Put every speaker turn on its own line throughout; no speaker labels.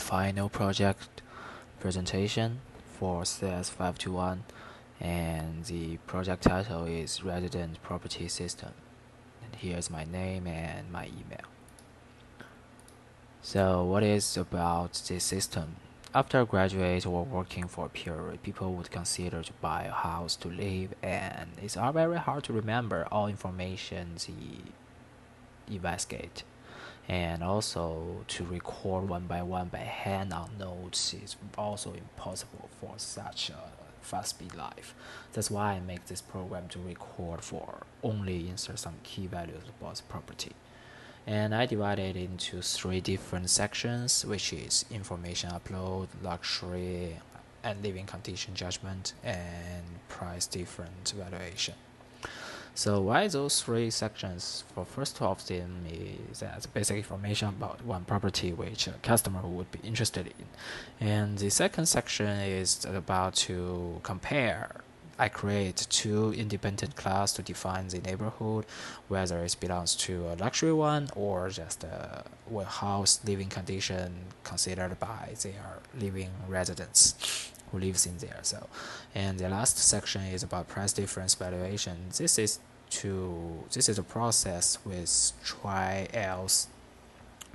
final project presentation for CS521, and the project title is Resident Property System. And here's my name and my email. So what is about this system? After graduate or working for a period, people would consider to buy a house to live, and it's very hard to remember all information they investigate. And also to record one by hand on notes is also impossible for such a fast speed life. That's why I make this program to record for only insert some key values about the property. And I divide it into 3 different sections, which is information upload, luxury, and living condition judgment, and price difference valuation. So why those 3 sections? For first of them is that basic information about one property which a customer would be interested in. And the second section is about to compare. I create 2 independent classes to define the neighborhood, whether it belongs to a luxury one or just a house living condition considered by their living residents who lives in there. So, and the last section is about price difference valuation. This is a process with trials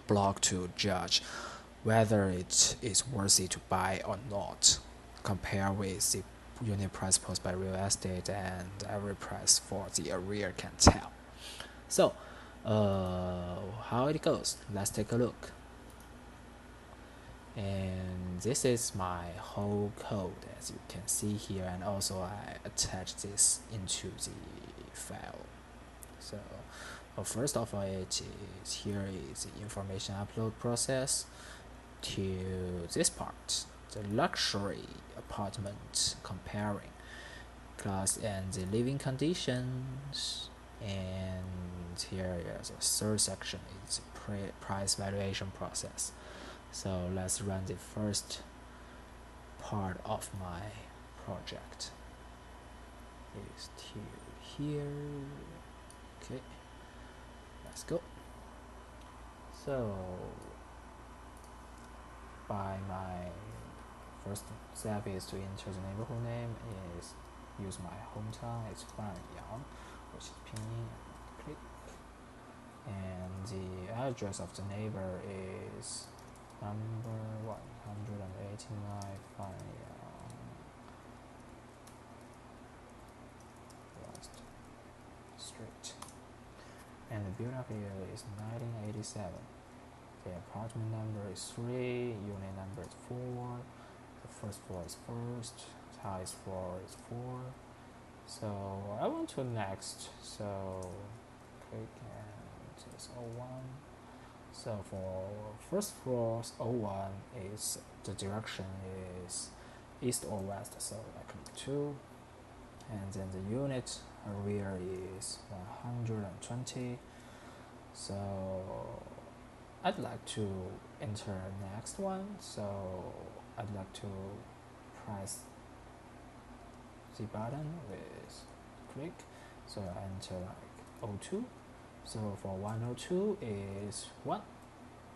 block to judge whether it is worthy to buy or not, compare with the unit price posted by real estate and average price for the area can tell. So how it goes, let's take a look. And this is my whole code, as you can see here, and also I attach this into the file. So first of all, here is the information upload process to this part, the luxury apartment comparing class and the living conditions. And here is the third section, is price valuation process. So let's run the first part of my project. Is to here. Okay, let's go. So by my first step is to enter the neighborhood name, is use my hometown, it's Yang, which is pinyin, and click. And the address of the neighbor is number 189 West Street. And the build up year is 1987. The apartment number is 3, unit number is 4, the first floor is first, highest floor is 4. So I want to next, so click and it's 01. So for first floor 01 is the direction is east or west, so I click 2, and then the unit area is 120. So I'd like to enter next one, so I'd like to press the button with click, so I enter like 02. So for 102 is 1,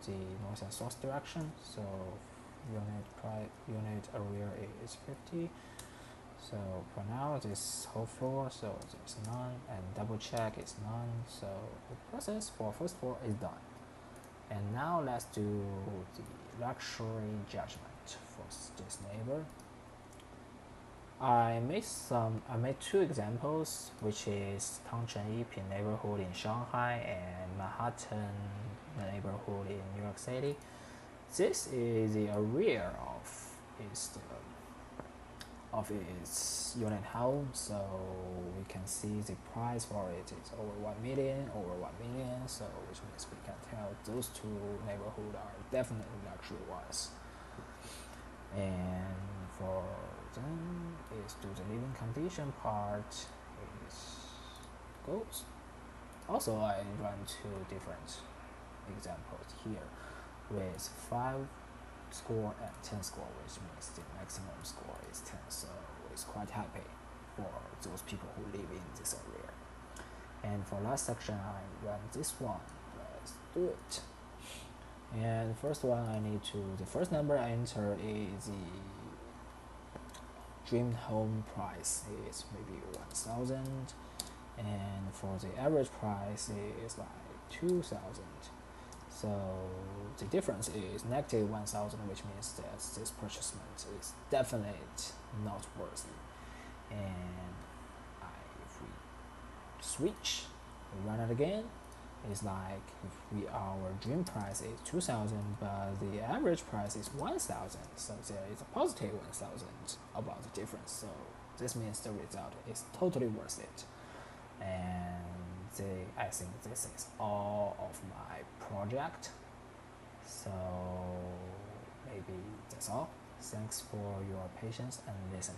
the north and south direction, so unit area is 50. So for now this whole floor, so there's none, and double check is none, so the process for first floor is done. And now let's do the luxury judgment for this neighbor. I made 2 examples, which is Tangcheng Yiping neighborhood in Shanghai and Manhattan neighborhood in New York City. This is the area of its unit home, so we can see the price for it is over 1 million, so which means we can tell those 2 neighborhoods are definitely luxury ones. And for them is to the living condition part is goes. Also I run 2 different examples here with 5 score and 10 score, which means the maximum score is 10, so it's quite happy for those people who live in this area. And for last section I run this one. Let's do it. And the first one the first number I enter is the dream home price is maybe 1,000, and for the average price is like 2,000. So the difference is negative 1,000, which means that this purchasement is definitely not worthy. And if we switch, we run it again, it's like if our dream price is 2,000, but the average price is 1,000, so there is a positive 1,000 about the difference. So this means the result is totally worth it. And I think this is all of my project. So maybe that's all. Thanks for your patience and listen.